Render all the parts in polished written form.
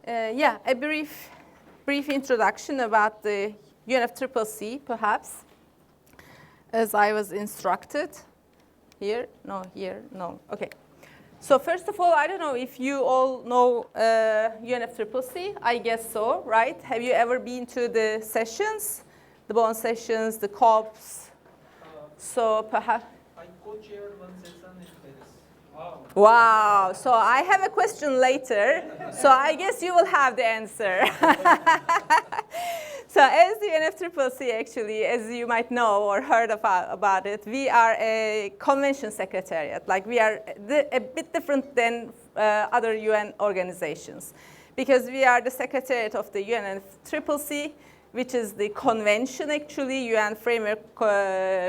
Yeah, a brief introduction about the UNFCCC, perhaps, as I was instructed. Here? No, here? No. Okay. So first of all, I don't know if you all know UNFCCC. I guess so, right? Have you ever been to the sessions, the bond sessions, the COPs? So perhaps. I co-chaired one session in Paris. Wow. So I have a question later. So I guess you will have the answer. So as the UNFCCC, actually, as you might know or heard about it, we are a convention secretariat. Like we are a bit different than other UN organizations, because we are the secretariat of the UNFCCC, which is the convention, actually, UN Framework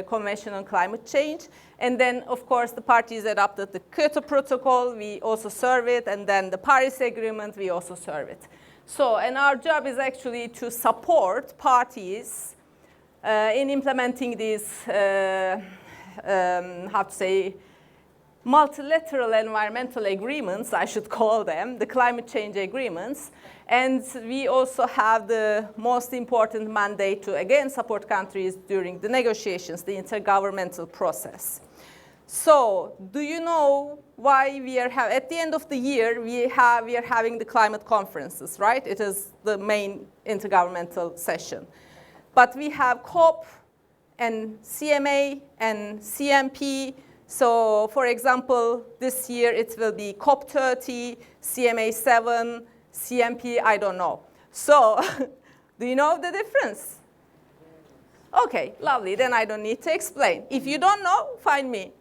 Convention on Climate Change. And then, of course, the parties adopted the Kyoto Protocol. We also serve it. And then the Paris Agreement, we also serve it. So, and our job is actually to support parties in implementing these, multilateral environmental agreements, I should call them, the climate change agreements. And we also have the most important mandate to, again, support countries during the negotiations, the intergovernmental process. So, do you know why we are at the end of the year, we are having the climate conferences, right? It is the main intergovernmental session. But we have COP and CMA and CMP. So, for example, this year it will be COP 30, CMA 7, CMP, I don't know. So, do you know the difference? Okay, lovely, then I don't need to explain. If you don't know, find me.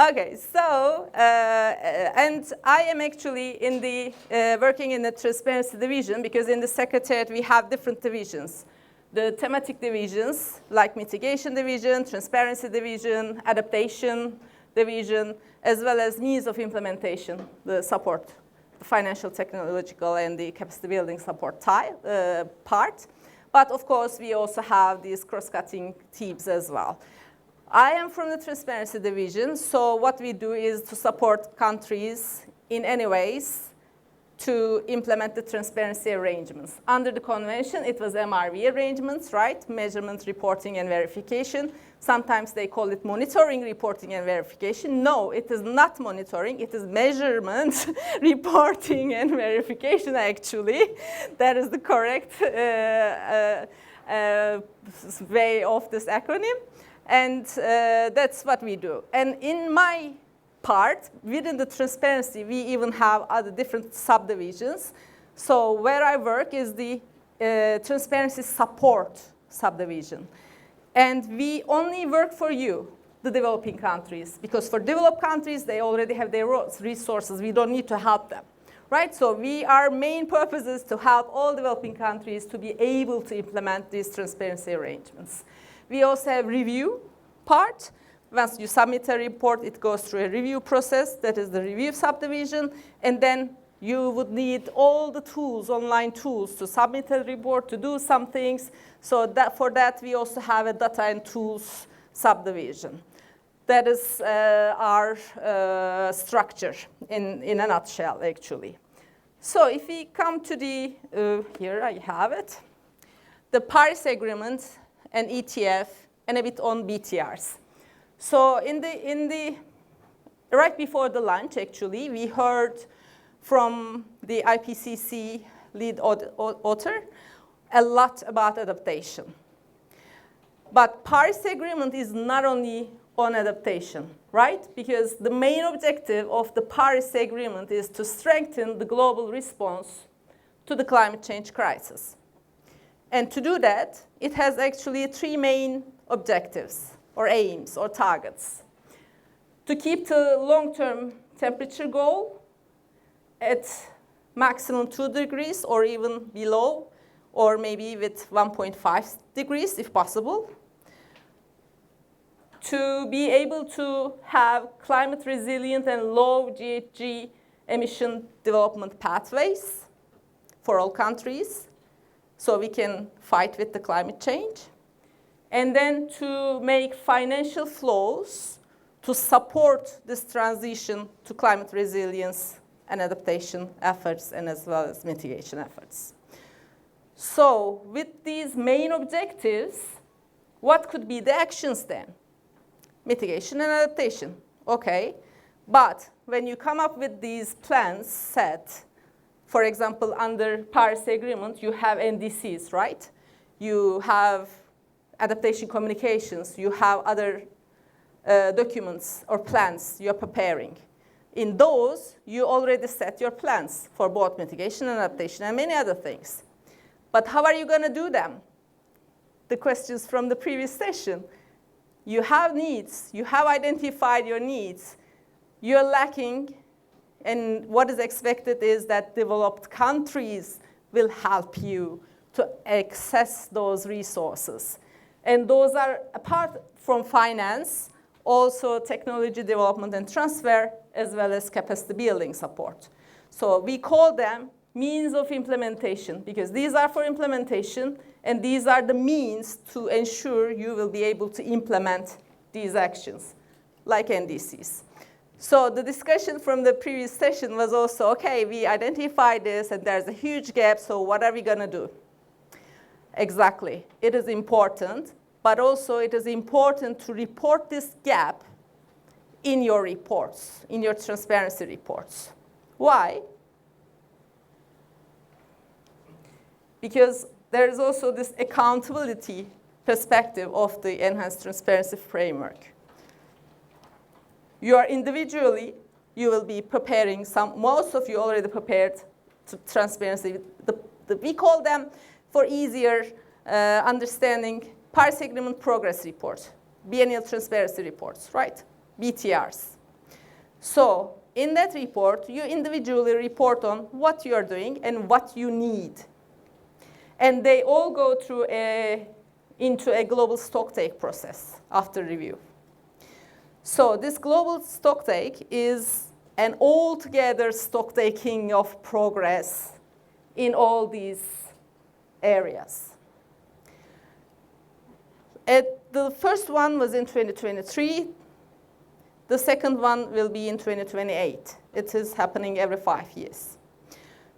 Okay, so, and I am actually in the, working in the transparency division, because in the secretariat we have different divisions. The thematic divisions, like mitigation division, transparency division, adaptation division, as well as means of implementation, the support, the financial, technological, and the capacity building support part. But of course, we also have these cross-cutting teams as well. I am from the transparency division, so what we do is to support countries in any ways to implement the transparency arrangements. Under the convention, it was MRV arrangements, right? Measurement, reporting, and verification. Sometimes they call it monitoring, reporting, and verification. No, it is not monitoring. It is measurement, reporting, and verification, actually. That is the correct way of this acronym. And that's what we do. And in my part, within the transparency, we even have other different subdivisions. So where I work is the transparency support subdivision. And we only work for you, the developing countries, because for developed countries, they already have their resources. We don't need to help them, right? So our main purpose is to help all developing countries to be able to implement these transparency arrangements. We also have review part. Once you submit a report, it goes through a review process. That is the review subdivision. And then you would need all the tools, online tools, to submit a report, to do some things. So for that, we also have a data and tools subdivision. That is our structure in a nutshell, actually. So if we come to the, here I have it, the Paris Agreement and ETF, and a bit on BTRs. So right before the lunch, actually, we heard from the IPCC lead author a lot about adaptation. But Paris Agreement is not only on adaptation, right? Because the main objective of the Paris Agreement is to strengthen the global response to the climate change crisis. And to do that, it has actually three main objectives, or aims, or targets. To keep the long-term temperature goal at maximum 2 degrees, or even below, or maybe with 1.5 degrees, if possible. To be able to have climate resilient and low GHG emission development pathways for all countries, so we can fight with the climate change. And then to make financial flows to support this transition to climate resilience and adaptation efforts and as well as mitigation efforts. So with these main objectives, what could be the actions then? Mitigation and adaptation, okay. But when you come up with these plans set, for example, under Paris Agreement, you have NDCs, right? You have adaptation communications, you have other documents or plans you're preparing. In those, you already set your plans for both mitigation and adaptation and many other things. But how are you going to do them? The questions from the previous session. You have needs. You have identified your needs. You're lacking, and what is expected is that developed countries will help you to access those resources. And those are, apart from finance, also technology development and transfer, as well as capacity building support. So we call them means of implementation, because these are for implementation, and these are the means to ensure you will be able to implement these actions, like NDCs. So the discussion from the previous session was also, okay, we identified this, and there's a huge gap, so what are we going to do? Exactly. It is important, but also it is important to report this gap in your reports, in your transparency reports. Why? Because there is also this accountability perspective of the enhanced transparency framework. You are individually, you will be preparing most of you already prepared to transparency. We call them, for easier understanding, Paris Agreement Progress Report, Biennial Transparency Reports, right? BTRs. So in that report, you individually report on what you are doing and what you need. And they all go through into a global stocktake process after review. So this global stocktake is an all-together stocktaking of progress in all these areas. The first one was in 2023. The second one will be in 2028. It is happening every 5 years.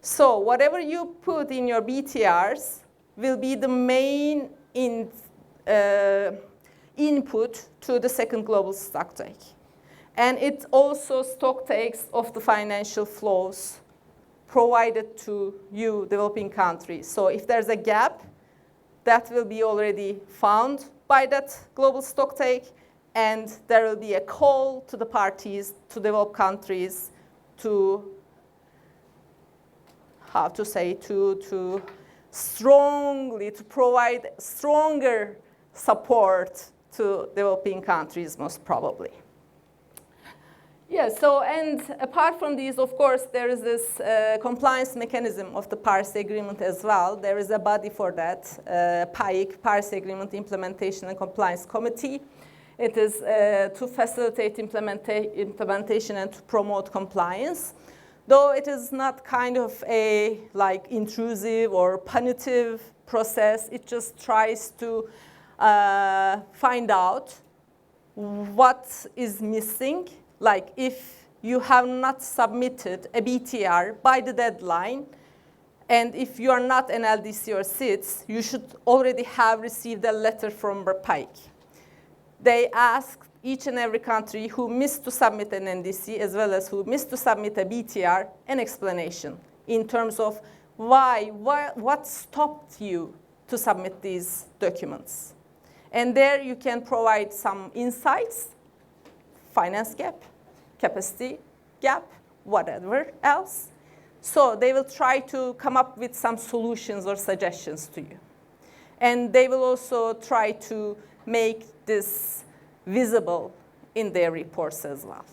So whatever you put in your BTRs will be the main input to the second global stocktake. And it also stocktakes of the financial flows provided to you, developing countries. So if there's a gap, that will be already found by that global stocktake, and there will be a call to the parties, to developed countries, to, how to say, to provide stronger support to developing countries, most probably. Yeah, so, and apart from these, of course, there is this compliance mechanism of the Paris Agreement as well. There is a body for that, PAIC, Paris Agreement Implementation and Compliance Committee. It is to facilitate implementation and to promote compliance. Though it is not kind of a like intrusive or punitive process, it just tries to find out what is missing. Like if you have not submitted a BTR by the deadline, and if you are not an LDC or SITS, you should already have received a letter from PAIC. They ask each and every country who missed to submit an NDC as well as who missed to submit a BTR an explanation in terms of what stopped you to submit these documents. And there you can provide some insights, finance gap, capacity gap, whatever else. So they will try to come up with some solutions or suggestions to you. And they will also try to make this visible in their reports as well.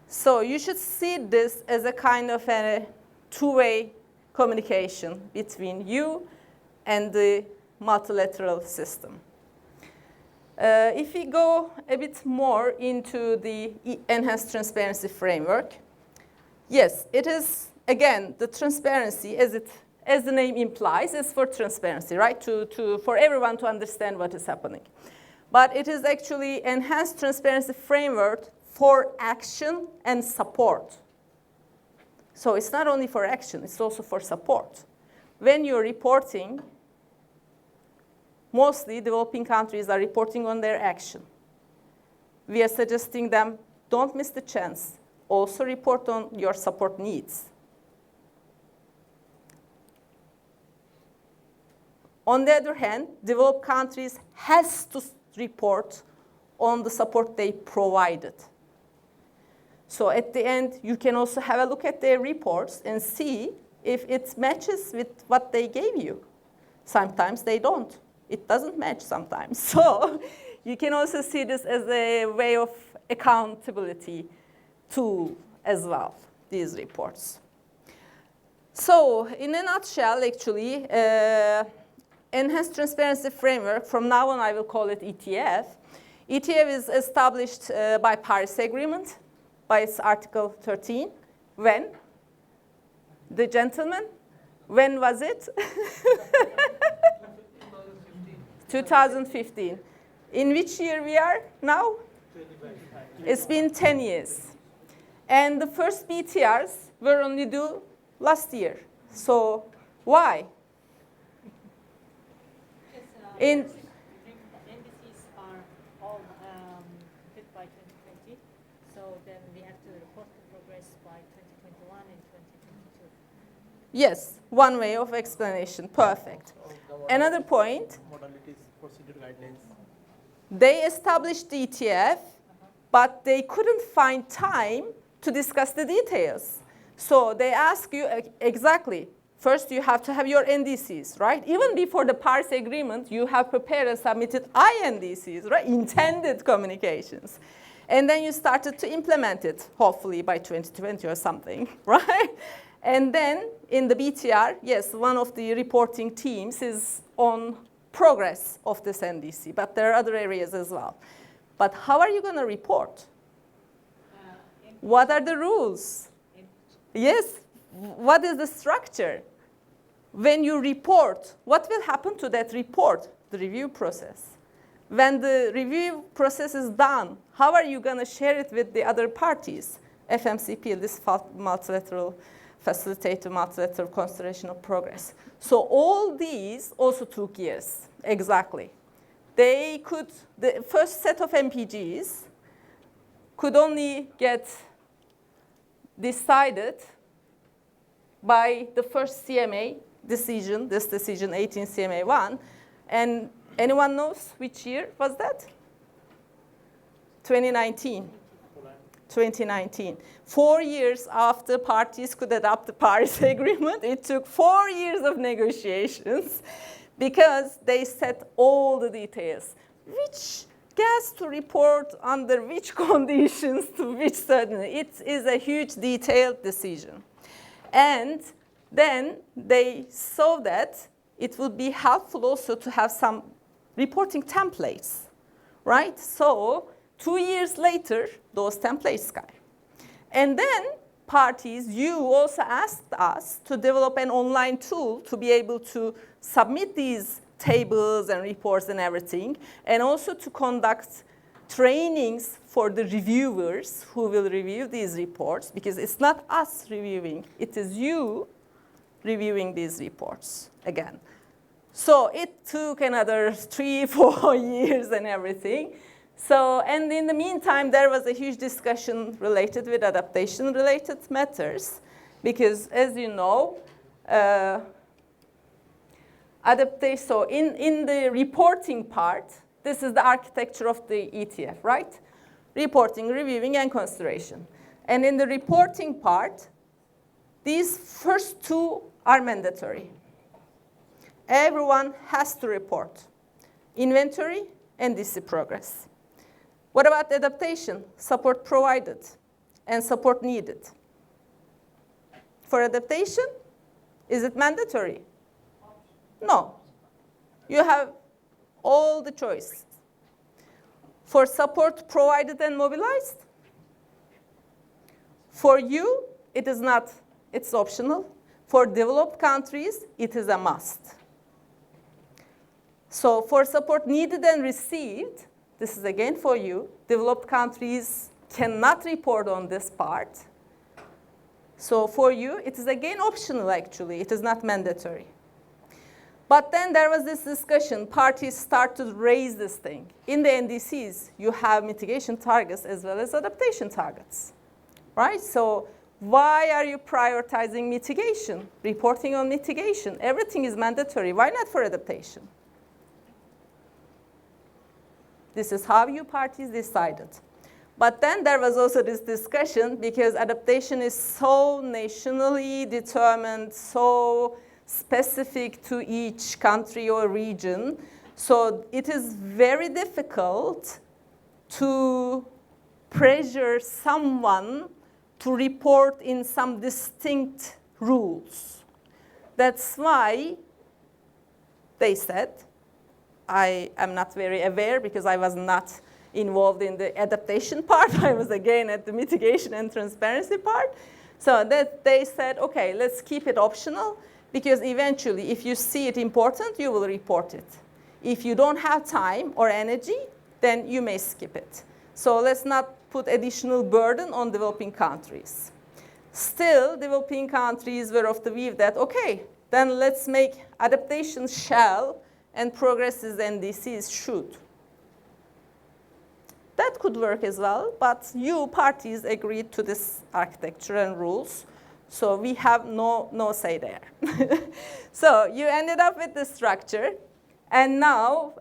So you should see this as a kind of a two-way communication between you and the multilateral system. If we go a bit more into the enhanced transparency framework, yes, it is, again, the transparency, as the name implies, is for transparency, right? For everyone to understand what is happening. But it is actually enhanced transparency framework for action and support So it's not only for action, it's also for support. When you're reporting, mostly developing countries are reporting on their action. We are suggesting them, don't miss the chance. Also report on your support needs. On the other hand, developed countries has to report on the support they provided. So at the end, you can also have a look at their reports and see if it matches with what they gave you. Sometimes they don't. It doesn't match sometimes. So you can also see this as a way of accountability tool as well, these reports. So in a nutshell, actually, Enhanced Transparency Framework, from now on I will call it ETF. ETF is established by Paris Agreement, by its Article 13. When? The gentleman? When was it? 2015. In which year we are now? 25. It's been 10 years. And the first BTRs were only due last year. So why? In NDCs are all hit by 2020, so then we have to report the progress by 2021 and 2022. Yes, one way of explanation, perfect. Another point, modalities, procedure guidelines. they established the ETF, but they couldn't find time to discuss the details. So they ask you exactly, first you have to have your NDCs, right? Even before the Paris Agreement, you have prepared and submitted INDCs, right? Intended communications. And then you started to implement it, hopefully by 2020 or something, right? And then in the BTR, yes, one of the reporting teams is on progress of this NDC, but there are other areas as well. But how are you going to report? What are the rules? Yes, what is the structure? When you report, what will happen to that report? The review process. When the review process is done, how are you going to share it with the other parties? FMCP, this multilateral facilitated multilateral consideration of progress. So all these also took years, exactly. They could, the first set of MPGs could only get decided by the first CMA decision, this decision 18 CMA 1. And anyone knows which year was that? 2019. 2019. 4 years after parties could adopt the Paris Agreement, it took 4 years of negotiations because they set all the details. Which gas to report under which conditions to which certain. It is a huge detailed decision. And then they saw that it would be helpful also to have some reporting templates, right? So 2 years later, those templates came. And then parties, you also asked us to develop an online tool to be able to submit these tables and reports and everything, and also to conduct trainings for the reviewers who will review these reports, because it's not us reviewing, it is you reviewing these reports again. So it took another 3-4 years and everything. So, and in the meantime, there was a huge discussion related with adaptation-related matters, because as you know, adaptation, so in the reporting part, this is the architecture of the ETF, right? Reporting, reviewing, and consideration. And in the reporting part, these first two are mandatory. Everyone has to report inventory and DC progress. What about adaptation? Support provided and support needed. For adaptation, is it mandatory? No. You have all the choices. For support provided and mobilized, for you, it is not, it's optional. For developed countries, it is a must. So for support needed and received, this is again for you. Developed countries cannot report on this part. So for you, it is again optional, actually. It is not mandatory. But then there was this discussion. Parties start to raise this thing. In the NDCs, you have mitigation targets as well as adaptation targets, right? So why are you prioritizing mitigation, reporting on mitigation? Everything is mandatory. Why not for adaptation? This is how you parties decided. But then there was also this discussion because adaptation is so nationally determined, so specific to each country or region. So it is very difficult to pressure someone to report in some distinct rules. That's why they said, I am not very aware because I was not involved in the adaptation part. I was again at the mitigation and transparency part. So that they said, okay, let's keep it optional because eventually if you see it important, you will report it. If you don't have time or energy, then you may skip it. So let's not put additional burden on developing countries. Still, developing countries were of the view that, okay, then let's make adaptation shall and progresses NDCs should. That could work as well, but you parties agreed to this architecture and rules, so we have no say there. So you ended up with this structure, and now,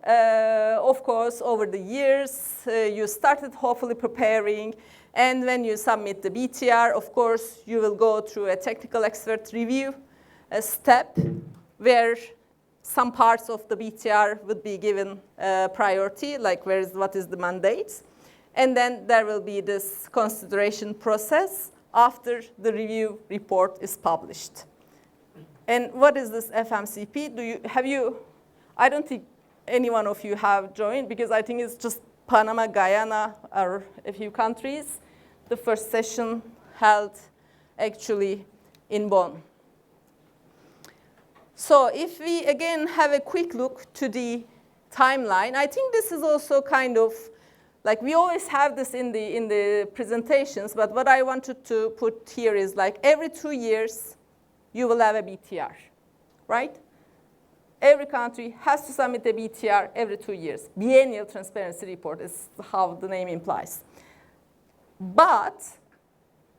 of course, over the years, you started hopefully preparing, and when you submit the BTR, of course, you will go through a technical expert review step where some parts of the BTR would be given priority, like what is the mandate. And then there will be this consideration process after the review report is published. And what is this FMCP? I don't think any one of you have joined because I think it's just Panama, Guyana, or a few countries. The first session held actually in Bonn. So if we, again, have a quick look to the timeline, I think this is also kind of, like we always have this in the presentations, but what I wanted to put here is like every 2 years, you will have a BTR, right? Every country has to submit a BTR every 2 years. Biennial transparency report is how the name implies. But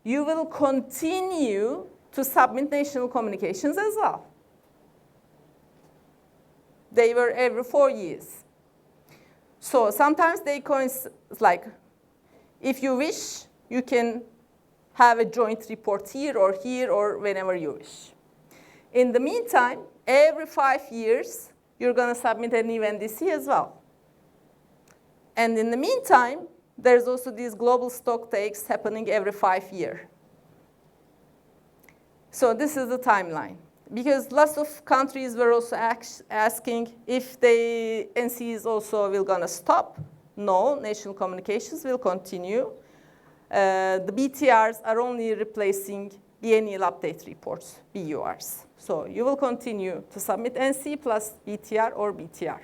you will continue to submit national communications as well. They were every 4 years. So sometimes they coincide, like if you wish, you can have a joint report here or whenever you wish. In the meantime, every 5 years, you're going to submit a new NDC as well. And in the meantime, there's also these global stock takes happening every 5 years. So this is the timeline. Because lots of countries were also asking if the NCs also will gonna stop. No, national communications will continue. The BTRs are only replacing biennial update reports, BURs. So you will continue to submit NC plus BTR or BTR.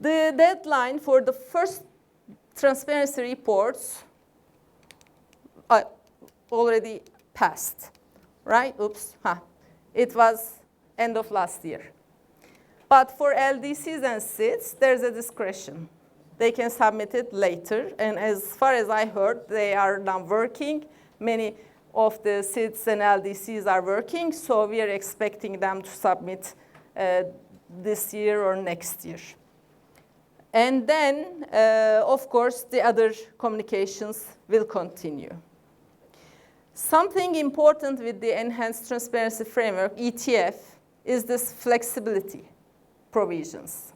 The deadline for the first transparency reports already passed. Right? Oops. It was end of last year. But for LDCs and SIDs, there's a discretion. They can submit it later. And as far as I heard, they are now working. Many of the SIDs and LDCs are working. So we are expecting them to submit this year or next year. And then, of course, the other communications will continue. Something important with the Enhanced Transparency Framework, ETF, is this flexibility provisions.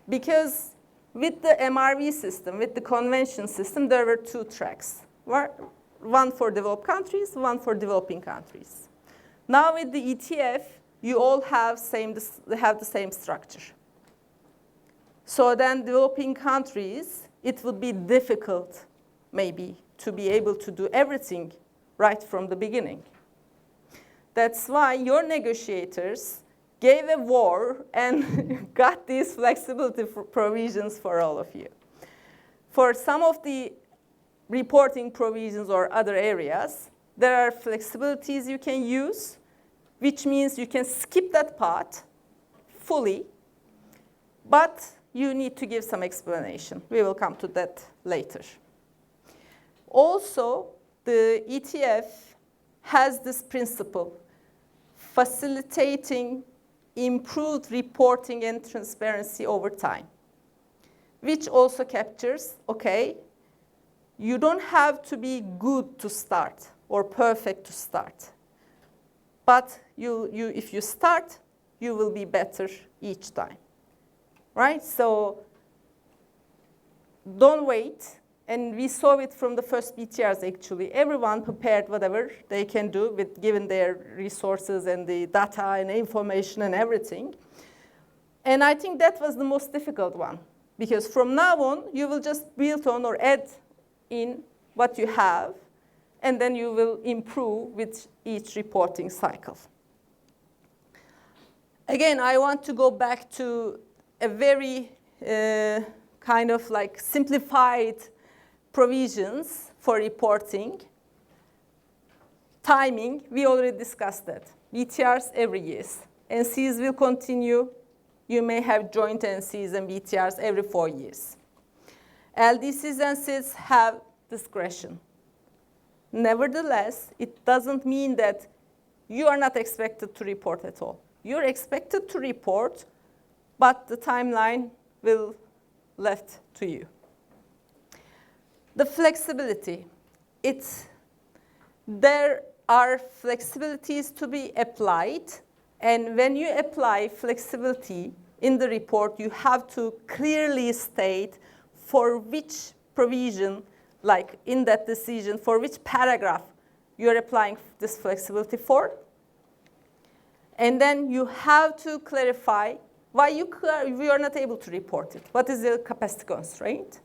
Because with the MRV system, with the convention system, there were 2 tracks. One for developed countries, one for developing countries. Now with the ETF, you all have the same structure. So then developing countries, it would be difficult, maybe, to be able to do everything right from the beginning. That's why your negotiators gave a war and got these flexibility provisions for all of you. For some of the reporting provisions or other areas, there are flexibilities you can use, which means you can skip that part fully, but you need to give some explanation. We will come to that later. Also, the ETF has this principle, facilitating improved reporting and transparency over time, which also captures, okay, you don't have to be good to start or perfect to start. But if you start, you will be better each time, right? So don't wait. And we saw it from the first BTRs, actually. Everyone prepared whatever they can do with given their resources and the data and information and everything. And I think that was the most difficult one, because from now on, you will just build on or add in what you have, and then you will improve with each reporting cycle. Again, I want to go back to a very kind of like simplified provisions for reporting. Timing, we already discussed that. BTRs every year. NCs will continue. You may have joint NCs and BTRs every 4 years. LDCs and SIDs have discretion. Nevertheless, it doesn't mean that you are not expected to report at all. You're expected to report, but the timeline will left to you. The flexibility, there are flexibilities to be applied, and when you apply flexibility in the report, you have to clearly state for which provision, like in that decision, for which paragraph you're applying this flexibility for. And then you have to clarify why you are not able to report it. What is the capacity constraint?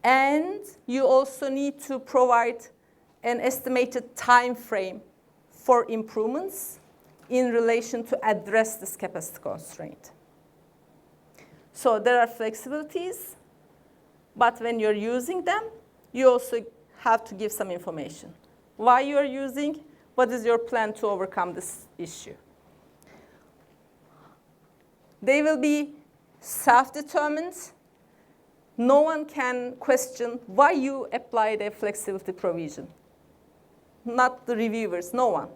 And you also need to provide an estimated time frame for improvements in relation to address this capacity constraint. So there are flexibilities, but when you're using them, you also have to give some information. Why you are using, what is your plan to overcome this issue? They will be self-determined. No one can question why you applied a flexibility provision. Not the reviewers, no one.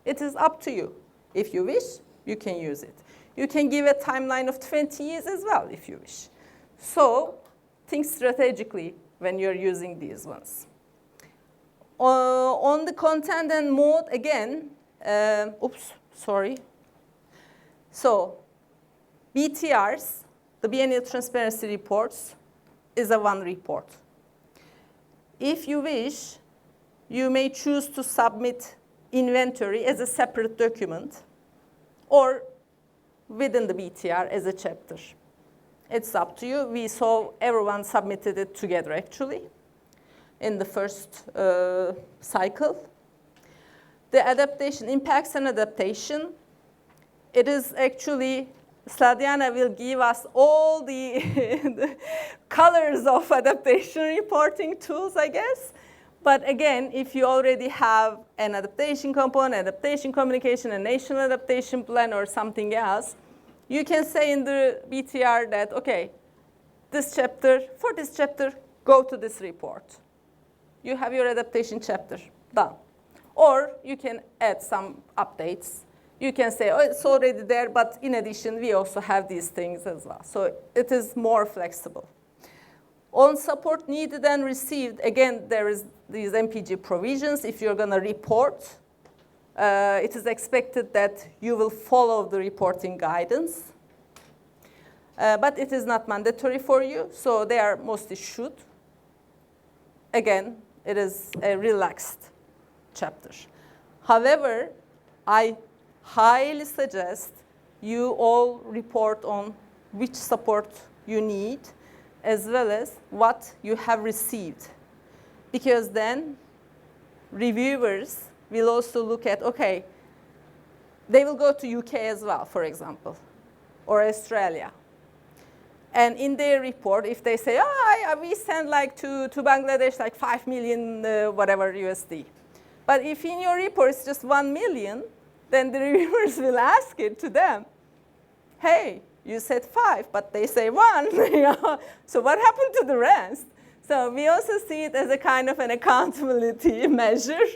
It is up to you. If you wish, you can use it. You can give a timeline of 20 years as well, if you wish. So think strategically when you're using these ones. On the content and mode, again, So BTRs, the Biennial Transparency Reports, is a one report. If you wish, you may choose to submit inventory as a separate document or within the BTR as a chapter. It's up to you. We saw everyone submitted it together, actually, in the first cycle. The adaptation, impacts and adaptation, it is actually, Sladiana will give us all the, the colors of adaptation reporting tools, I guess. But again, if you already have an adaptation component, adaptation communication, a national adaptation plan, or something else, you can say in the BTR that, okay, for this chapter, go to this report. You have your adaptation chapter done. Or you can add some updates. You can say, oh, it's already there, but in addition, we also have these things as well. So it is more flexible. On support needed and received, again, there is these MPG provisions. If you're going to report, it is expected that you will follow the reporting guidance. But it is not mandatory for you, so they are mostly should. Again, it is a relaxed chapter. However, I highly suggest you all report on which support you need, as well as what you have received. Because then reviewers will also look at, okay, they will go to UK as well, for example, or Australia. And in their report, if they say, oh, we send like to Bangladesh like 5 million whatever USD, But if in your report it's just 1 million, then the reviewers will ask it to them. Hey, you said 5, but they say 1. So what happened to the rest? So we also see it as a kind of an accountability measure.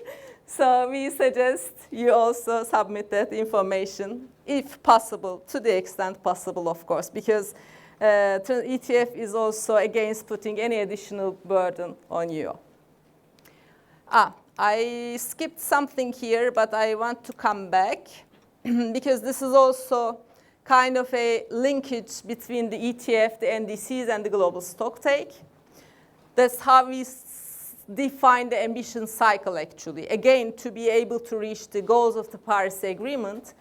So we suggest you also submit that information, if possible, to the extent possible, of course, because ETF is also against putting any additional burden on you. I skipped something here, but I want to come back because this is also kind of a linkage between the ETF, the NDCs, and the global stocktake. That's how we define the ambition cycle, actually. Again, to be able to reach the goals of the Paris Agreement,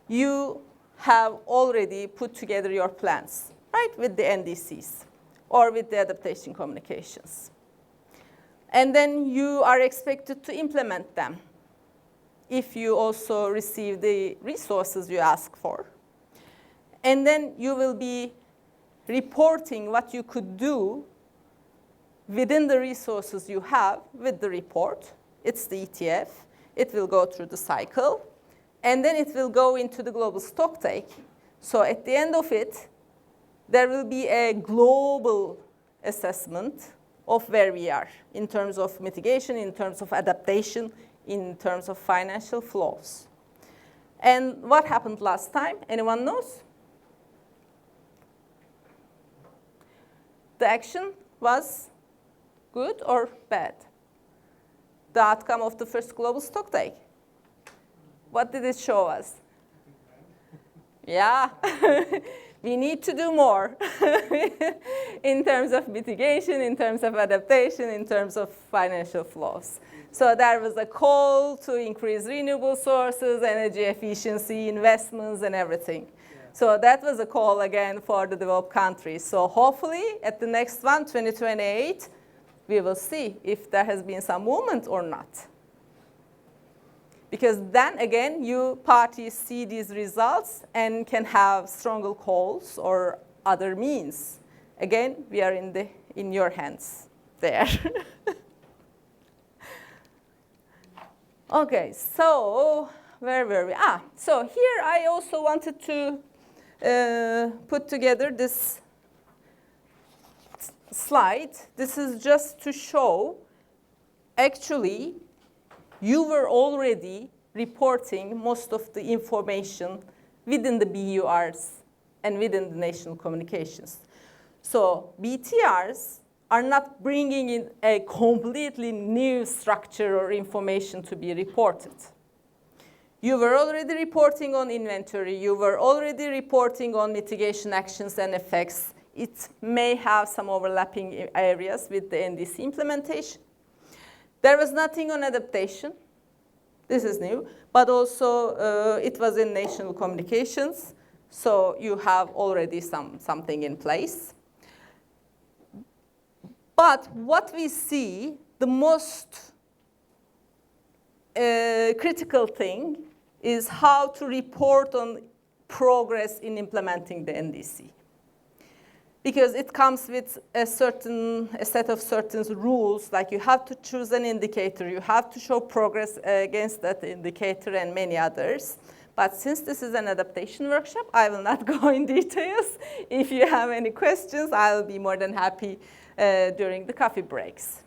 you have already put together your plans, right, with the NDCs or with the adaptation communications. And then you are expected to implement them if you also receive the resources you ask for. And then you will be reporting what you could do within the resources you have with the report. It's the ETF. It will go through the cycle. And then it will go into the global stocktake. So at the end of it, there will be a global assessment of where we are in terms of mitigation, in terms of adaptation, in terms of financial flows. And what happened last time? Anyone knows? The action was good or bad? The outcome of the first global stocktake. What did it show us? Yeah, we need to do more in terms of mitigation, in terms of adaptation, in terms of financial flows. So there was a call to increase renewable sources, energy efficiency, investments, and everything. So that was a call again for the developed countries. So hopefully at the next one, 2028, we will see if there has been some movement or not. Because then again, you parties see these results and can have stronger calls or other means. Again, we are in your hands there. Okay, so where were we? So here I also wanted to put together this slide. This is just to show, actually, you were already reporting most of the information within the BURs and within the national communications. So BTRs are not bringing in a completely new structure or information to be reported. You were already reporting on inventory. You were already reporting on mitigation actions and effects. It may have some overlapping areas with the NDC implementation. There was nothing on adaptation. This is new. But also, it was in national communications. So you have already something in place. But what we see, the most critical thing is how to report on progress in implementing the NDC. Because it comes with a set of certain rules, like you have to choose an indicator, you have to show progress against that indicator, and many others. But since this is an adaptation workshop, I will not go in details. If you have any questions, I'll be more than happy during the coffee breaks.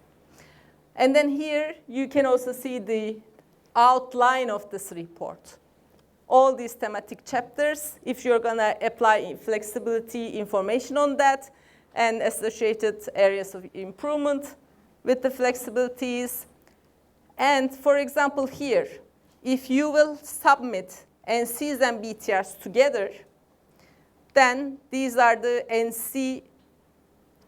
And then here, you can also see the outline of this report. All these thematic chapters, if you're going to apply flexibility information on that and associated areas of improvement with the flexibilities. And for example here, if you will submit NCs and BTRs together, then these are the NC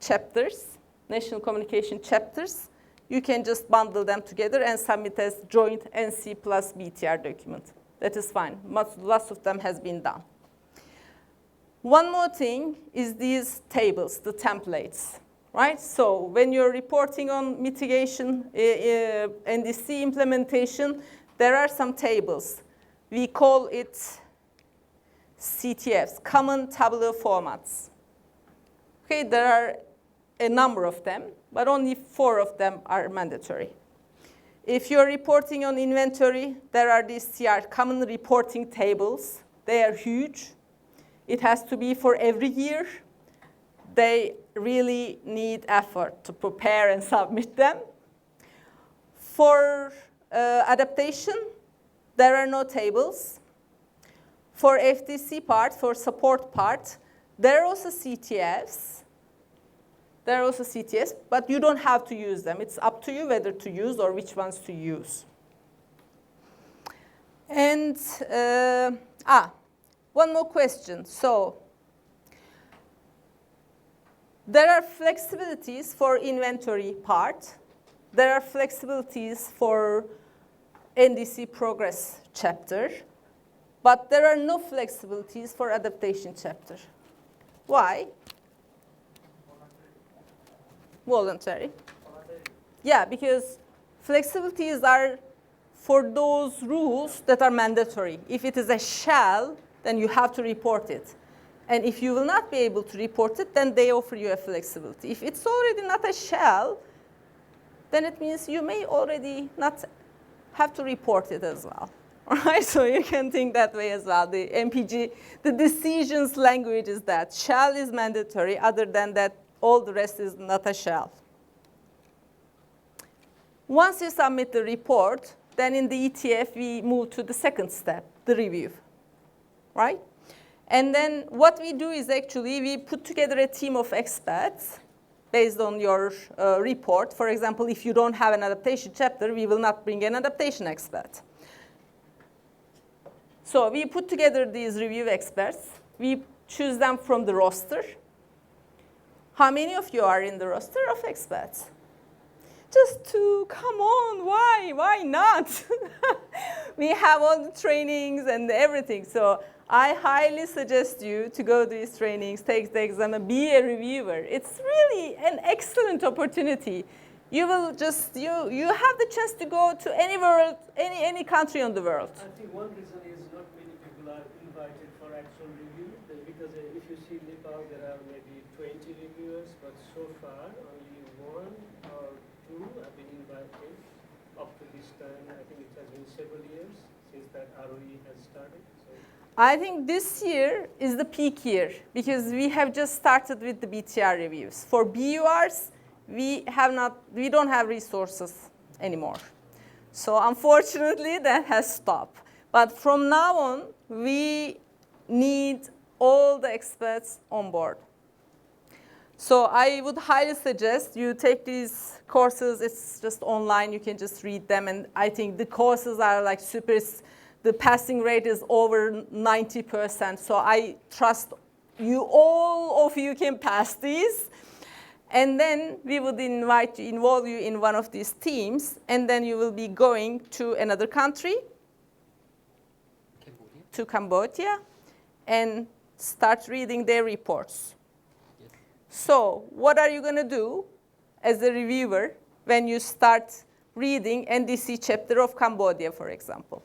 chapters, national communication chapters. You can just bundle them together and submit as joint NC plus BTR document. That is fine. Lots of them has been done. One more thing is these tables, the templates, right? So when you're reporting on mitigation, NDC implementation, there are some tables. We call it CTFs, Common Tabular Formats. Okay, there are a number of them, but only 4 of them are mandatory. If you're reporting on inventory, there are these CR, common reporting tables. They are huge. It has to be for every year. They really need effort to prepare and submit them. For adaptation, there are no tables. For FTC part, for support part, there are also CTFs. There are also CTFs, but you don't have to use them. It's up to you whether to use or which ones to use. And one more question. So there are flexibilities for inventory part. There are flexibilities for NDC progress chapter. But there are no flexibilities for adaptation chapter. Why? Voluntary. Yeah, because flexibilities are for those rules that are mandatory. If it is a shall, then you have to report it. And if you will not be able to report it, then they offer you a flexibility. If it's already not a shall, then it means you may already not have to report it as well. All right, so you can think that way as well. The MPG, the decisions language is that. Shall is mandatory. Other than that, all the rest is not a shall. Once you submit the report, then in the ETF, we move to the second step, the review, right? And then what we do is actually we put together a team of experts based on your report. For example, if you don't have an adaptation chapter, we will not bring an adaptation expert. So we put together these review experts. We choose them from the roster. How many of you are in the roster of experts? Just two, come on, why not? We have all the trainings and everything. So I highly suggest you to go to these trainings, take the exam, and be a reviewer. It's really an excellent opportunity. You will just, you have the chance to go to any world, any country on the world. I think one reason is not many people are invited for actual review, because if you see Nepal, there are maybe 20 reviewers, but so far only one or two have been invited up to this time. I think it has been several years since that ROE has started. So I think this year is the peak year because we have just started with the BTR reviews. For BURs, we don't have resources anymore. So unfortunately, that has stopped. But from now on, we need all the experts on board. So I would highly suggest you take these courses. It's just online. You can just read them. And I think the courses are like super. The passing rate is over 90%. So I trust you, all of you can pass these. And then we would involve you in one of these teams. And then you will be going to another country, to Cambodia, and start reading their reports. Yes. So what are you going to do as a reviewer when you start reading NDC chapter of Cambodia, for example?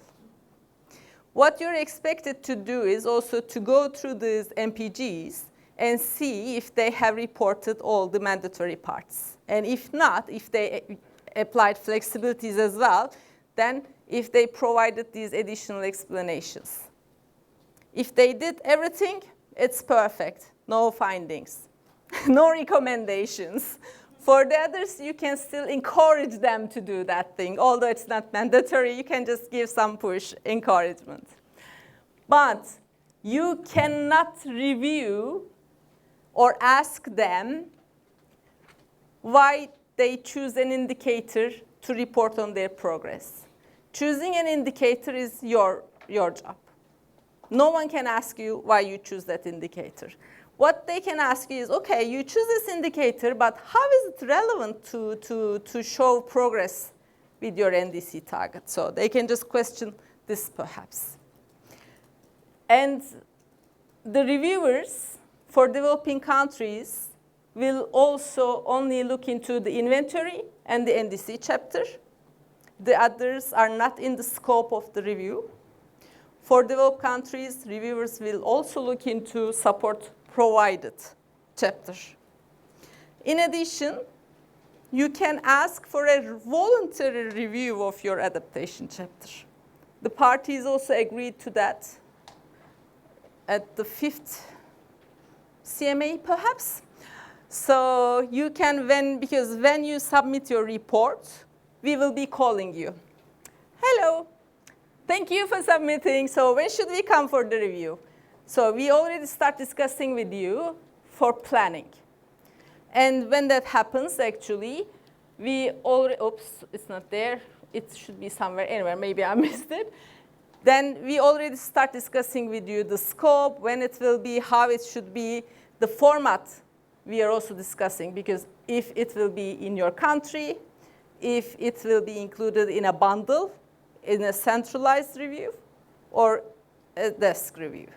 What you're expected to do is also to go through these MPGs and see if they have reported all the mandatory parts. And if not, if they applied flexibilities as well, then if they provided these additional explanations. If they did everything, it's perfect. No findings, no recommendations. For the others, you can still encourage them to do that thing. Although it's not mandatory, you can just give some push, encouragement. But you cannot review or ask them why they choose an indicator to report on their progress. Choosing an indicator is your job. No one can ask you why you choose that indicator. What they can ask you is, okay, you choose this indicator, but how is it relevant to show progress with your NDC target? So they can just question this perhaps. And the reviewers for developing countries will also only look into the inventory and the NDC chapter. The others are not in the scope of the review. For developed countries, reviewers will also look into support provided chapter. In addition, you can ask for a voluntary review of your adaptation chapter. The parties also agreed to that at the 5th CMA, perhaps. So you can, because when you submit your report, we will be calling you. Hello, thank you for submitting. So when should we come for the review? So we already start discussing with you for planning. And when that happens, actually, we already, oops, it's not there. It should be somewhere, anywhere, maybe I missed it. Then we already start discussing with you the scope, when it will be, how it should be, the format we are also discussing, because if it will be in your country, if it will be included in a bundle, in a centralized review, or a desk review.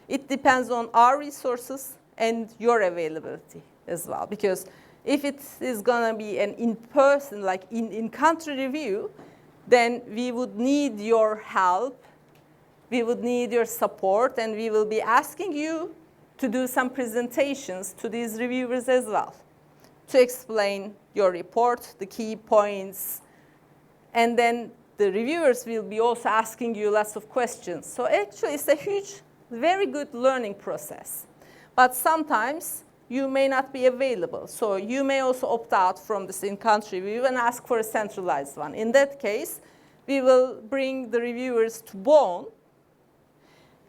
It depends on our resources and your availability as well, because if it is going to be an in-person, like in-country review, then we would need your help, we would need your support, and we will be asking you to do some presentations to these reviewers as well, to explain your report, the key points, and then the reviewers will be also asking you lots of questions. So actually, it's a huge, very good learning process. But sometimes you may not be available. So you may also opt out from this in-country review and ask for a centralized one. In that case, we will bring the reviewers to Bonn.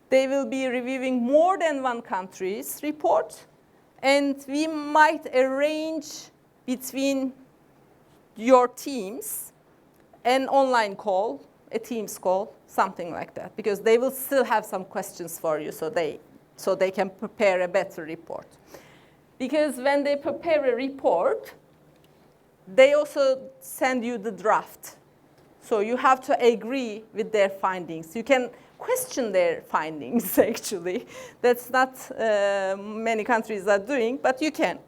They will be reviewing more than one country's report. And we might arrange between your teams an online call, a Teams call, something like that. Because they will still have some questions for you, so they can prepare a better report. Because when they prepare a report, they also send you the draft. So you have to agree with their findings. You can question their findings, actually. That's not many countries are doing, but you can.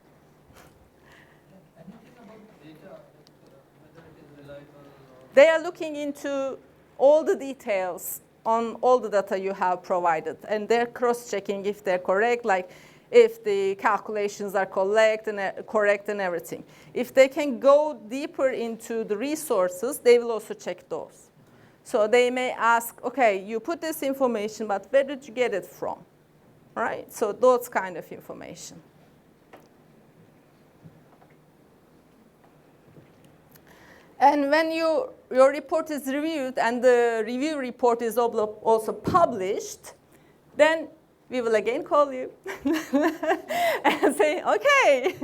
Anything about data, whether it is reliable or... They are looking into all the details on all the data you have provided. And they're cross-checking if they're correct, like if the calculations are correct and everything. If they can go deeper into the resources, they will also check those. So they may ask, okay, you put this information, but where did you get it from? Right? So those kind of information. And when your report is reviewed and the review report is also published, then we will again call you and say, okay,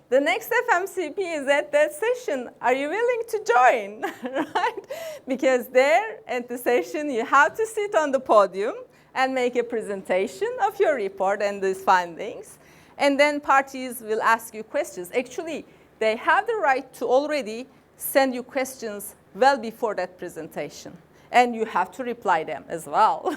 the next FMCP is at that session. Are you willing to join? Right? Because there at the session, you have to sit on the podium and make a presentation of your report and these findings. And then parties will ask you questions. Actually, they have the right to already send you questions well before that presentation. And you have to reply them as well.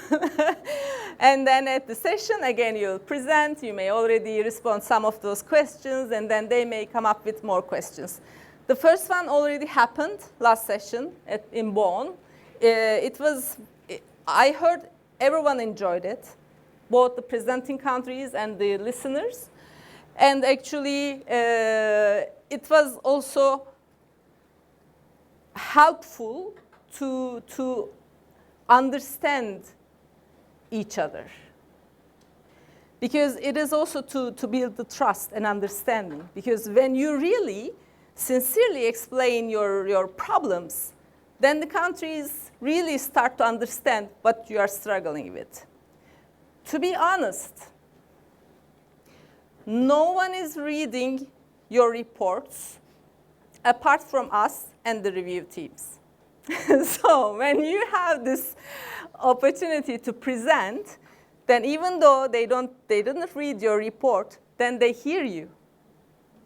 And then at the session, again, you'll present. You may already respond some of those questions, and then they may come up with more questions. The first one already happened last session in Bonn. I heard everyone enjoyed it, both the presenting countries and the listeners. And actually, it was also helpful to understand each other. Because it is also to build the trust and understanding. Because when you really sincerely explain your problems, then the countries really start to understand what you are struggling with. To be honest, no one is reading your reports apart from us and the review teams. So when you have this opportunity to present, then even though they didn't read your report, then they hear you.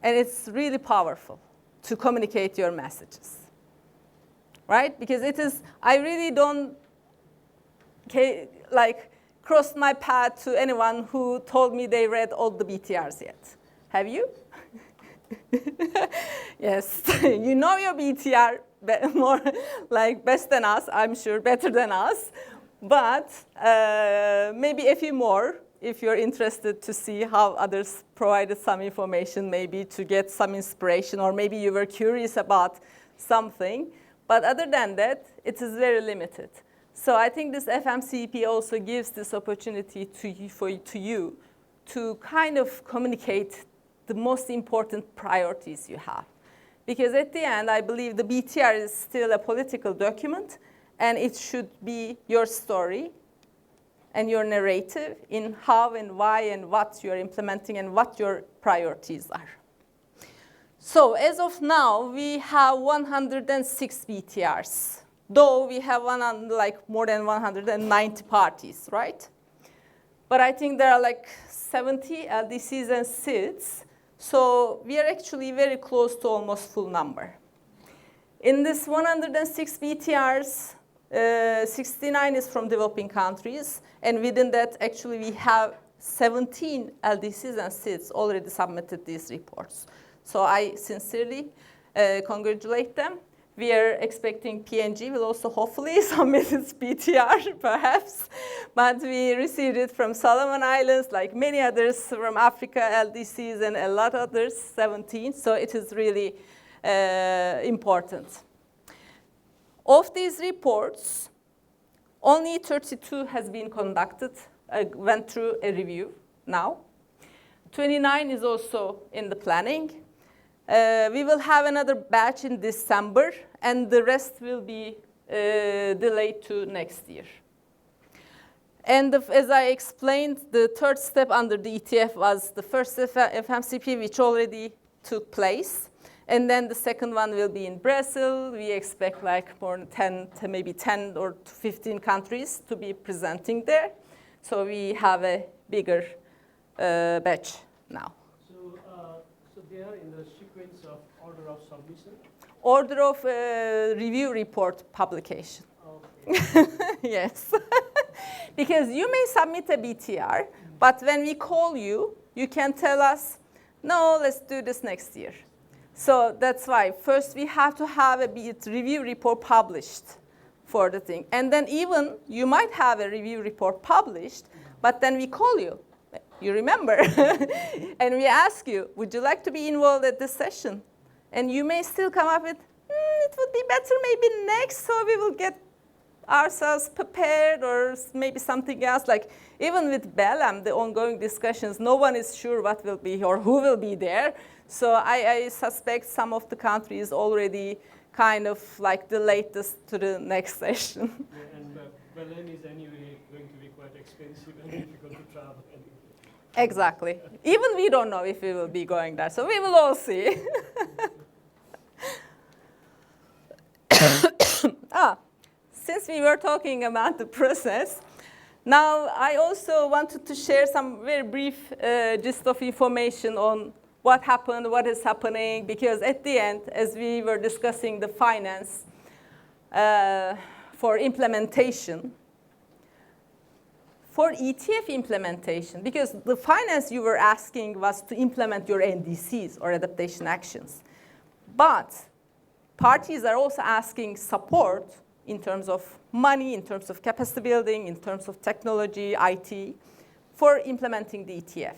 And it's really powerful to communicate your messages. Right? Because it is, I really don't cross my path to anyone who told me they read all the BTRs yet. Have you? Yes, you know your BTR more best than us, I'm sure, better than us. But maybe a few more if you're interested to see how others provided some information, maybe to get some inspiration, or maybe you were curious about something. But other than that, it is very limited. So I think this FMCP also gives this opportunity to you to kind of communicate the most important priorities you have. Because at the end, I believe the BTR is still a political document, and it should be your story and your narrative in how and why and what you're implementing and what your priorities are. So as of now, we have 106 BTRs, though we have more than 190 parties, right? But I think there are like 70 LDCs and SIDs, so we are actually very close to almost full number. In this 106 BTRs, 69 is from developing countries, and within that, actually, we have 17 LDCs and SIDs already submitted these reports. So I sincerely congratulate them. We are expecting PNG will also hopefully submit its BTR, perhaps. But we received it from Solomon Islands, like many others from Africa, LDCs, and a lot of others, 17. So it is really important. Of these reports, only 32 has been conducted, went through a review now. 29 is also in the planning. We will have another batch in December, and the rest will be delayed to next year. And as I explained, the third step under the ETF was the first FMCP, which already took place. And then the second one will be in Brazil. We expect like more than 10, maybe 10 or 15 countries to be presenting there. So we have a bigger batch now. So they are in the sequence of order of submission? Order of review report publication. Okay. Yes. Because you may submit a BTR, but when we call you, you can tell us, no, let's do this next year. So that's why first we have to have a review report published for the thing. And then even you might have a review report published, but then we call you. You remember? And we ask you, would you like to be involved at this session? And you may still come up with, it would be better maybe next, so we will get ourselves prepared, or maybe something else. Like even with BELAM, the ongoing discussions, no one is sure what will be or who will be there. So I suspect some of the countries already kind of like the latest to the next session. Yeah, and BELAM is anyway going to be quite expensive and difficult to travel anyway. Exactly. Even we don't know if we will be going there, so we will all see. Since we were talking about the process, now I also wanted to share some very brief gist of information on what happened, what is happening, because at the end, as we were discussing the finance for implementation, for ETF implementation, because the finance you were asking was to implement your NDCs or adaptation actions. But parties are also asking support in terms of money, in terms of capacity building, in terms of technology, IT, for implementing the ETF.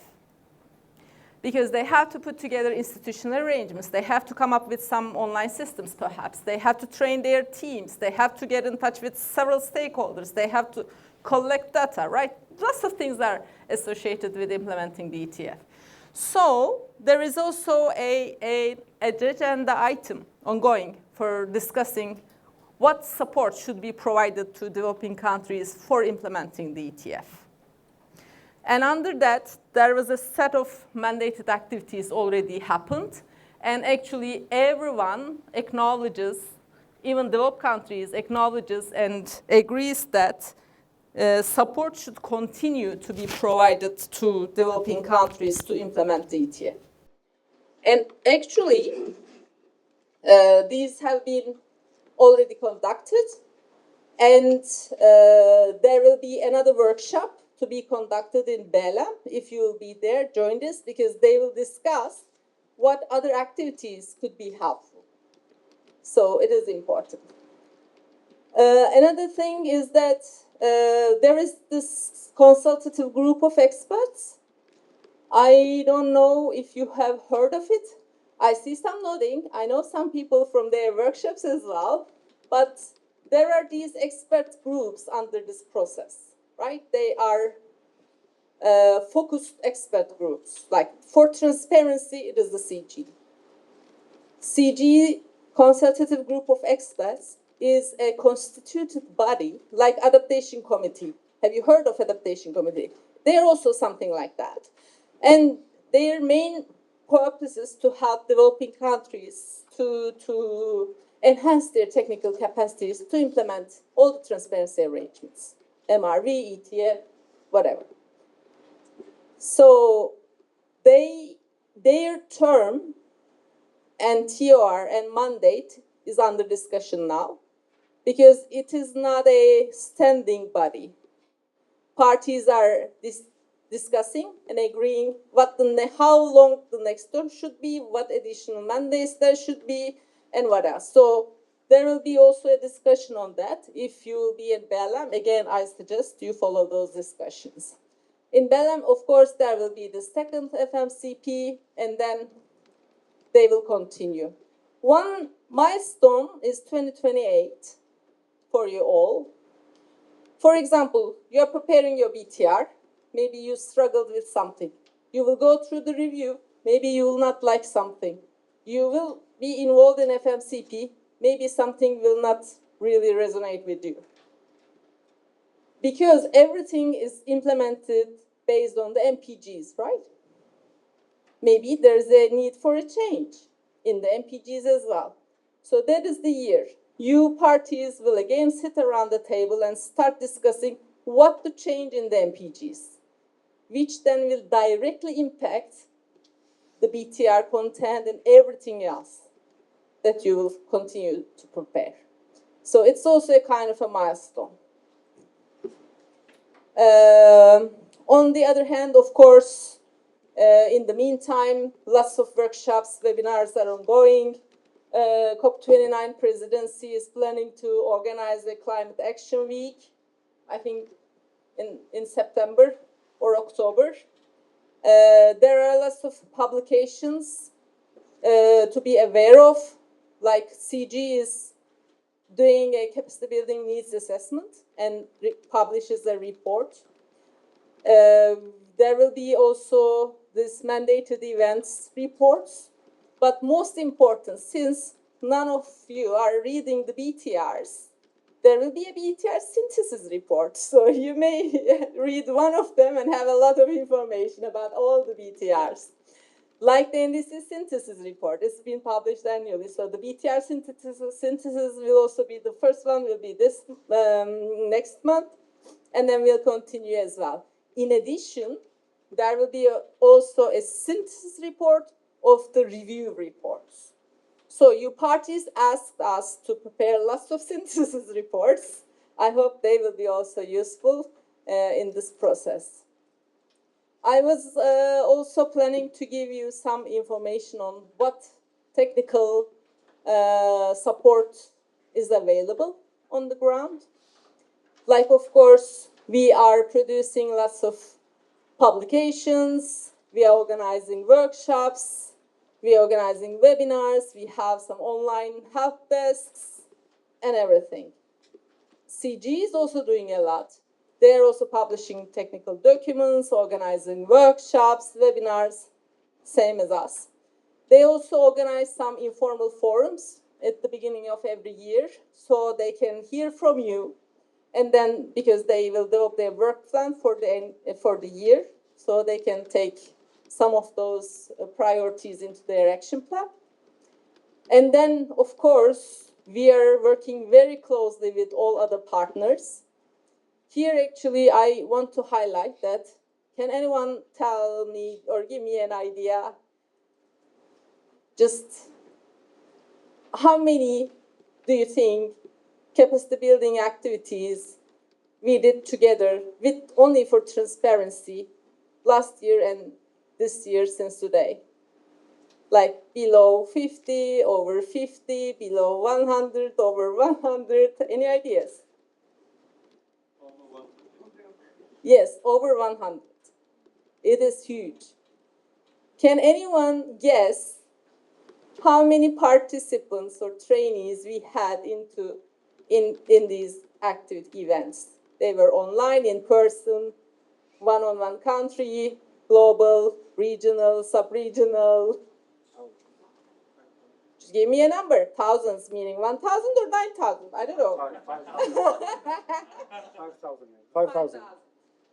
Because they have to put together institutional arrangements. They have to come up with some online systems, perhaps. They have to train their teams. They have to get in touch with several stakeholders. They have to collect data, right? Lots of things are associated with implementing the ETF. So there is also an agenda item ongoing for discussing what support should be provided to developing countries for implementing the ETF. And under that, there was a set of mandated activities already happened. And actually, everyone acknowledges, even developed countries acknowledges and agrees that support should continue to be provided to developing countries to implement the ETF. And actually, these have been already conducted. And there will be another workshop to be conducted in BELAM. If you will be there, join this, because they will discuss what other activities could be helpful. So it is important. Another thing is that there is this consultative group of experts. I don't know if you have heard of it. I see some nodding. I know some people from their workshops as well. But there are these expert groups under this process, right? They are focused expert groups. Like for transparency, it is the CG. CG, Consultative Group of Experts, is a constituted body like Adaptation Committee. Have you heard of Adaptation Committee? They're also something like that. And their main purpose is to help developing countries to enhance their technical capacities to implement all the transparency arrangements, MRV, ETF, whatever. So their term and TOR and mandate is under discussion now because it is not a standing body. Parties are discussing and agreeing how long the next term should be, what additional mandates there should be, and what else. So there will be also a discussion on that. If you will be in BELAM, again, I suggest you follow those discussions. In BELAM, of course, there will be the second FMCP, and then they will continue. One milestone is 2028 for you all. For example, you're preparing your BTR. Maybe you struggled with something. You will go through the review. Maybe you will not like something. You will be involved in FMCP. Maybe something will not really resonate with you. Because everything is implemented based on the MPGs, right? Maybe there's a need for a change in the MPGs as well. So that is the year. You parties will again sit around the table and start discussing what to change in the MPGs, which then will directly impact the BTR content and everything else that you will continue to prepare. So it's also a kind of a milestone. On the other hand, of course, in the meantime, lots of workshops, webinars are ongoing. COP29 presidency is planning to organize a climate action week, I think in September or October. There are lots of publications to be aware of, like CG is doing a capacity building needs assessment and publishes a report. There will be also this mandated events reports. But most important, since none of you are reading the BTRs, there will be a BTR synthesis report. So you may read one of them and have a lot of information about all the BTRs. Like the NDC synthesis report, it's been published annually. So the BTR synthesis will also be, the first one will be this next month, and then we'll continue as well. In addition, there will be also a synthesis report of the review reports. So you parties asked us to prepare lots of synthesis reports. I hope they will be also useful in this process. I was also planning to give you some information on what technical support is available on the ground. Like, of course, we are producing lots of publications, we are organizing workshops, we are organizing webinars, we have some online help desks, and everything. CG is also doing a lot. They're also publishing technical documents, organizing workshops, webinars, same as us. They also organize some informal forums at the beginning of every year, so they can hear from you, and then because they will develop their work plan for the year, so they can take some of those priorities into their action plan. And then, of course, we are working very closely with all other partners. Here, actually, I want to highlight that. Can anyone tell me or give me an idea just how many do you think capacity building activities we did together with only for transparency last year and this year since today? Like below 50, over 50, below 100, over 100, any ideas? Over Yes, over 100. It is huge. Can anyone guess how many participants or trainees we had in these active events? They were online, in person, one-on-one country, global, regional, sub-regional. Just give me a number. Thousands, meaning 1,000 or 9,000? I don't know. 5,000. 5,000.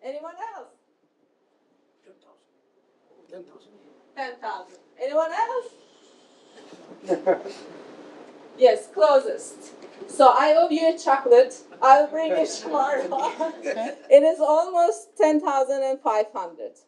Anyone else? 10,000. Anyone else? Yes, closest. So I owe you a chocolate. I'll bring it tomorrow. It is almost 10,500.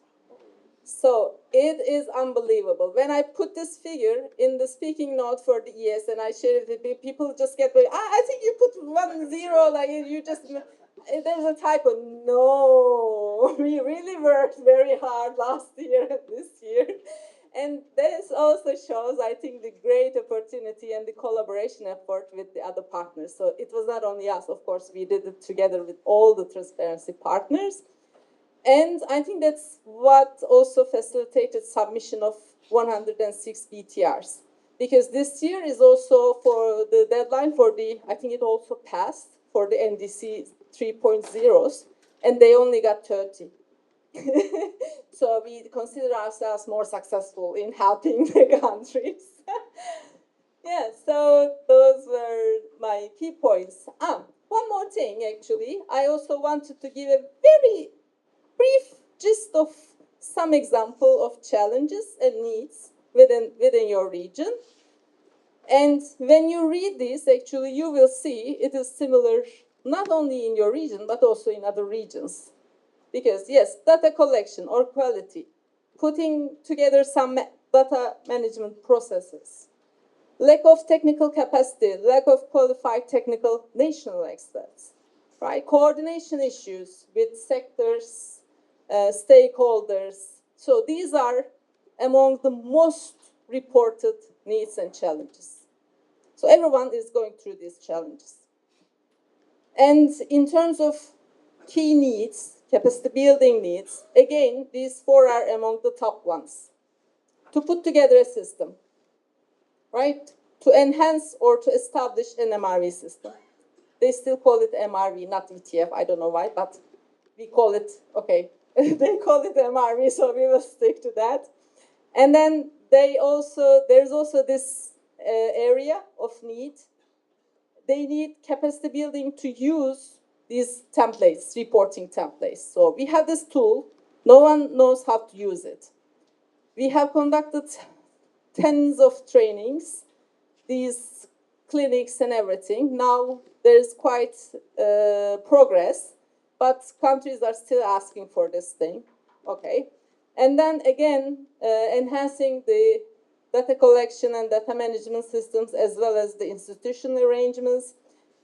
So it is unbelievable. When I put this figure in the speaking note for the ES and I share it with people, people just get, I think you put 10, like you just, there's a typo. No, we really worked very hard last year and this year. And this also shows, I think, the great opportunity and the collaboration effort with the other partners. So it was not only us, of course, we did it together with all the transparency partners. And I think that's what also facilitated submission of 106 BTRs. Because this year is also for the deadline for the, I think it also passed for the NDC 3.0s, and they only got 30. So we consider ourselves more successful in helping the countries. Yeah, so those were my key points. One more thing, actually. I also wanted to give a very brief gist of some example of challenges and needs within your region. And when you read this, actually, you will see it is similar not only in your region, but also in other regions. Because yes, data collection or quality, putting together some data management processes, lack of technical capacity, lack of qualified technical national experts, right? Coordination issues with sectors, stakeholders. So these are among the most reported needs and challenges. So everyone is going through these challenges. And in terms of key needs, capacity building needs, again, these four are among the top ones. To put together a system, right? To enhance or to establish an MRV system. They still call it MRV, not ETF, I don't know why, but we call it, okay, they call it MRV, so we will stick to that. And then there's also this area of need. They need capacity building to use these templates, reporting templates. So we have this tool, no one knows how to use it. We have conducted tens of trainings, these clinics and everything. Now there's quite progress, but countries are still asking for this thing, okay? And then again, enhancing the data collection and data management systems as well as the institutional arrangements,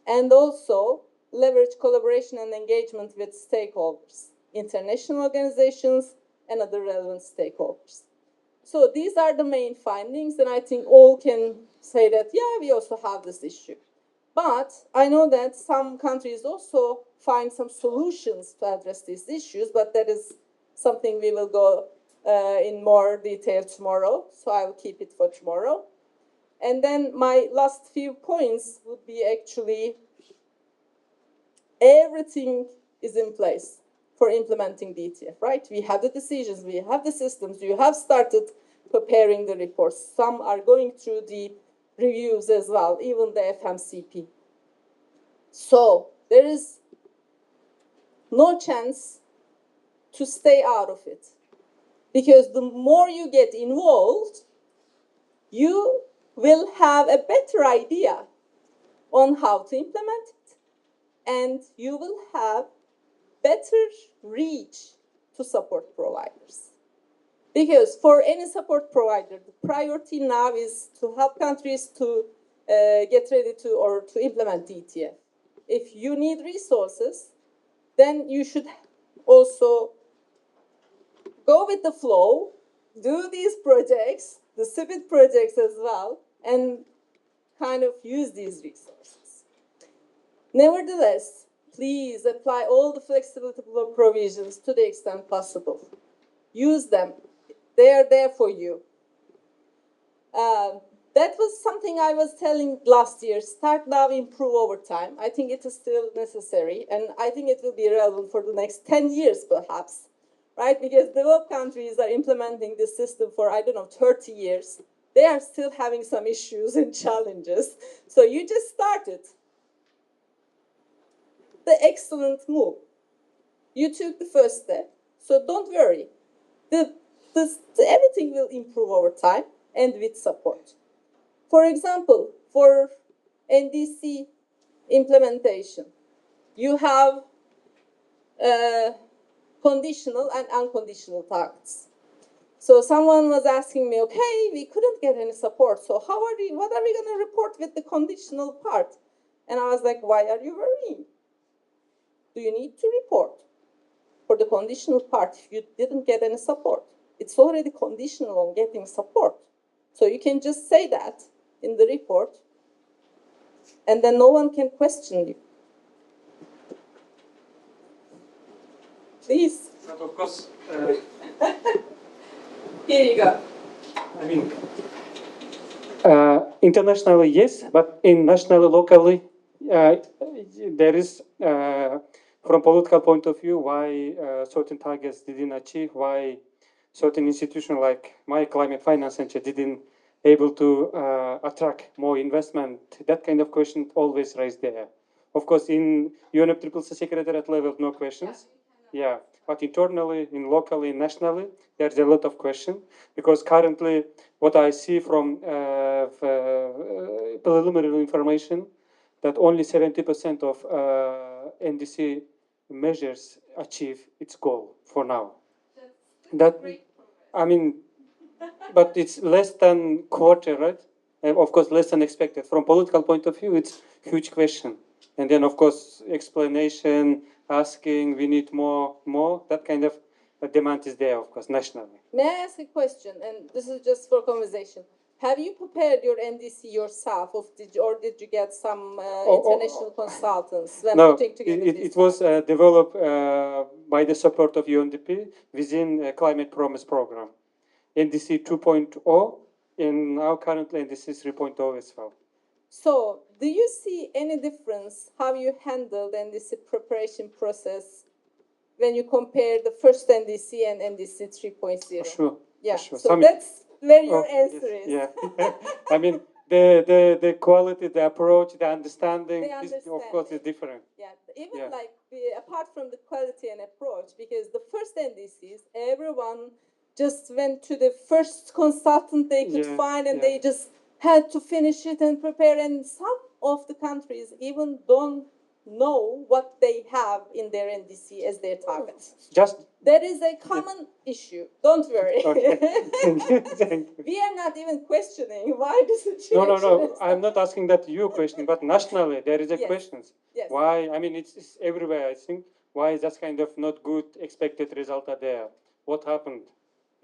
and also leverage collaboration and engagement with stakeholders, international organizations, and other relevant stakeholders. So these are the main findings, and I think all can say that, yeah, we also have this issue. But I know that some countries also find some solutions to address these issues, but that is something we will go in more detail tomorrow, so I will keep it for tomorrow. And then my last few points would be actually everything is in place for implementing DTF, right? We have the decisions, we have the systems, you have started preparing the reports. Some are going through the reviews as well, even the FMCP. So there is no chance to stay out of it. Because the more you get involved, you will have a better idea on how to implement it. And you will have better reach to support providers. Because for any support provider, the priority now is to help countries to get ready to or to implement DTF. If you need resources, then you should also go with the flow, do these projects, the CIVIT projects as well, and kind of use these resources. Nevertheless, please apply all the flexibility provisions to the extent possible. Use them. They are there for you. That was something I was telling last year. Start now, improve over time. I think it is still necessary, and I think it will be relevant for the next 10 years, perhaps, right? Because developed countries are implementing this system for, 30 years. They are still having some issues and challenges. So you just started. The excellent move. You took the first step, so don't worry. Everything will improve over time and with support. For example, for NDC implementation, you have conditional and unconditional targets. So someone was asking me, okay, we couldn't get any support, so what are we going to report with the conditional part? And I was like, why are you worrying? Do you need to report for the conditional part if you didn't get any support? It's already conditional on getting support. So you can just say that in the report, and then no one can question you. Please. But of course, Here you go. I mean, internationally, yes, but in nationally, locally, there is, from political point of view, why certain targets didn't achieve, why certain institutions like my climate finance center didn't able to attract more investment. That kind of question always raised there. Of course, in UNFCCC secretariat level, no questions. Yeah, but internally, in locally, nationally, there's a lot of question because currently, what I see from preliminary information, that only 70% of NDC measures achieve its goal for now. That, I mean, but it's less than quarter, right? And of course, less than expected. From political point of view, it's huge question. And then, of course, explanation, asking, we need more, that kind of demand is there, of course, nationally. May I ask a question? And this is just for conversation. Have you prepared your NDC yourself, or did you get some international consultants when putting together this? It was developed by the support of UNDP within a Climate Promise program. NDC 2.0, and now currently NDC 3.0 as well. So, do you see any difference how you handled NDC preparation process when you compare the first NDC and NDC 3.0? Sure. Yeah. Sure. So that's where your answer is. Yeah. I mean, the quality, the approach, the understanding, of course, is different. Yeah. Even like apart from the quality and approach, because the first NDCs, everyone just went to the first consultant they could find, and they just had to finish it and prepare. And some of the countries even don't know what they have in their NDC as their targets. That is a common issue. Don't worry. Okay. Thank you. We are not even questioning why the situation. No. I'm not asking that you question, but nationally there is a question. Yes. Why? I mean, it's everywhere. I think why is that kind of not good expected result are there? What happened?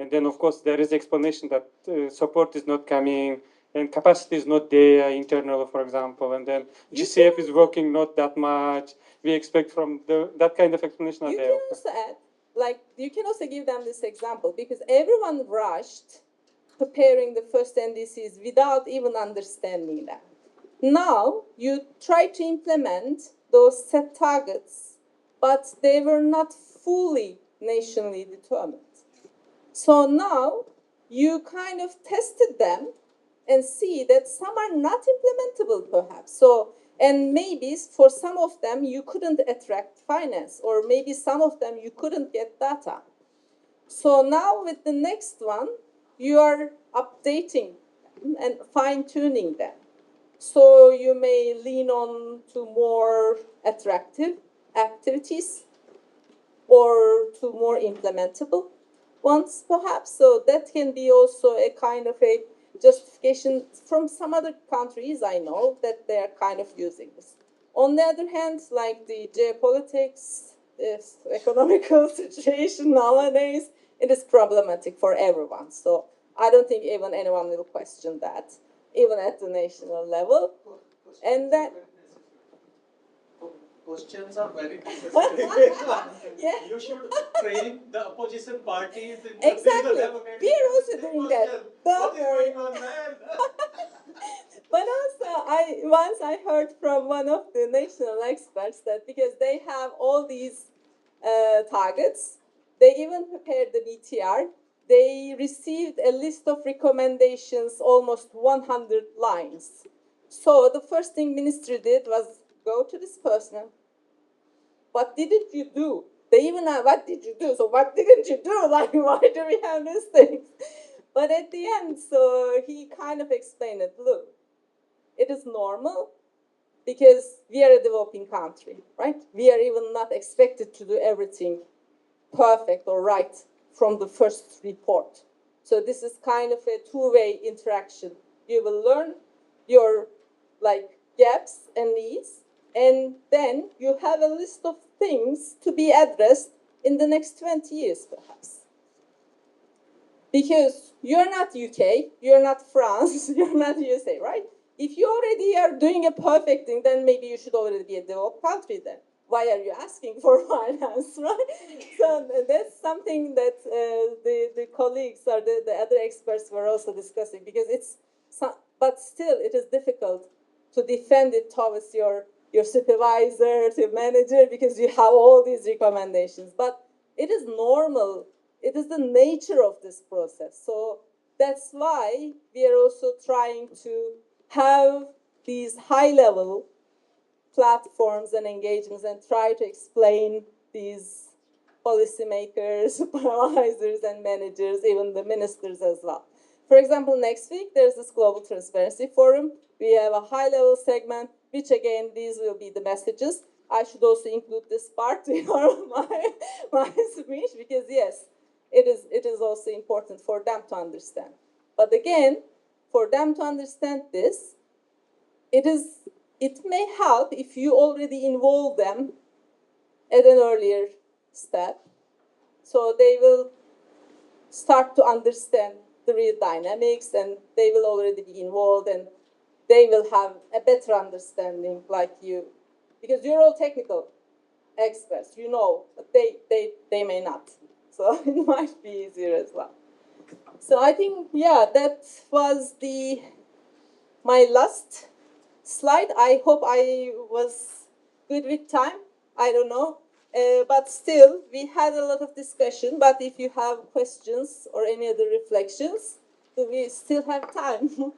And then, of course, there is explanation that support is not coming and capacity is not there internally, for example. And then GCF is working not that much. We expect from that kind of explanation are there. You can also add, you can also give them this example because everyone rushed preparing the first NDCs without even understanding that. Now, you try to implement those set targets, but they were not fully nationally determined. So now you kind of tested them and see that some are not implementable perhaps. So, and maybe for some of them you couldn't attract finance, or maybe some of them you couldn't get data. So now with the next one, you are updating and fine-tuning them. So you may lean on to more attractive activities or to more implementable ones, perhaps. So that can be also a kind of a justification from some other countries I know that they're kind of using this. On the other hand, like the geopolitics, this economical situation nowadays, it is problematic for everyone. So I don't think even anyone will question that, even at the national level. And that, questions are very necessary. Yeah. You should train the opposition parties in Exactly. the democratic We are also doing that. question. Don't What is worry. going on, man? But also, I heard from one of the national experts that because they have all these targets, they even prepared the BTR. They received a list of recommendations, almost 100 lines. So the first thing ministry did was go to this person. What didn't you do? They even asked, what did you do? So what didn't you do? Like, why do we have these things? But at the end, so he kind of explained it. Look, it is normal because we are a developing country, right? We are even not expected to do everything perfect or right from the first report. So this is kind of a two-way interaction. You will learn your gaps and needs, and then you have a list of things to be addressed in the next 20 years, perhaps. Because you're not UK, you're not France, you're not USA, right? If you already are doing a perfect thing, then maybe you should already be a developed country then. Why are you asking for finance, right? So that's something that the colleagues or the other experts were also discussing, because but still it is difficult to defend it towards your supervisor, to manager, because you have all these recommendations. But it is normal. It is the nature of this process. So that's why we are also trying to have these high-level platforms and engagements and try to explain these policymakers, supervisors, and managers, even the ministers as well. For example, next week, there's this Global Transparency Forum. We have a high-level segment, which again, these will be the messages. I should also include this part in my speech, because yes, it is also important for them to understand. But again, for them to understand this, it may help if you already involve them at an earlier step, so they will start to understand the real dynamics, and they will already be involved, and they will have a better understanding like you, because you're all technical experts, you know, but they may not. So it might be easier as well. So I think, yeah, that was my last slide. I hope I was good with time. I don't know. But still, we had a lot of discussion. But if you have questions or any other reflections, we still have time.